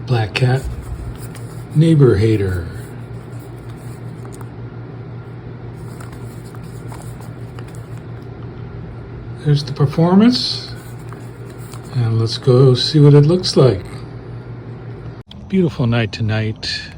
Black cat, neighbor hater. There's the performance, and let's go see what it looks like. Beautiful night tonight.